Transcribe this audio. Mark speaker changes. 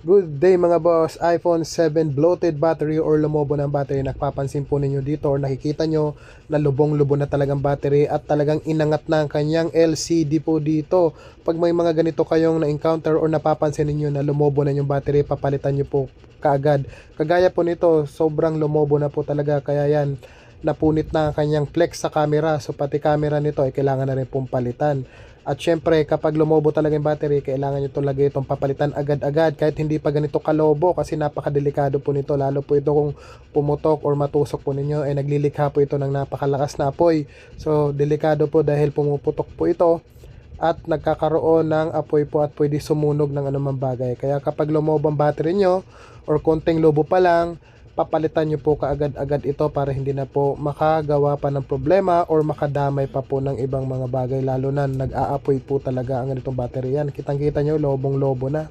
Speaker 1: Good day mga boss, iPhone 7 bloated battery or lumobo ng battery. Napapansin po ninyo dito or nakikita nyo na lubong-lubo na talagang battery at talagang inangat na ang kanyang LCD po dito. Pag may mga ganito kayong na-encounter or napapansin ninyo na lumobo na yung battery, papalitan nyo po kaagad. Kagaya po nito, sobrang lumobo na po talaga, kaya yan, napunit na ang kanyang flex sa camera. So pati camera nito ay kailangan na rin pong palitan. At syempre, kapag lumobo talaga yung battery, kailangan nyo itong lagay itong papalitan agad-agad kahit hindi pa ganito kalobo, kasi napakadelikado po nito. Lalo po ito kung pumutok or matusok po ninyo, ay naglilikha po ito ng napakalakas na apoy. So, delikado po dahil pumuputok po ito at nagkakaroon ng apoy po at pwede sumunog ng anumang bagay. Kaya kapag lumobo ang battery nyo or konting lobo pa lang, papalitan nyo po kaagad-agad ito para hindi na po makagawa pa ng problema or makadamay pa po ng ibang mga bagay, lalo na nag-aapoy po talaga ang ganitong battery. Yan, kitang kita nyo, lobong lobo na.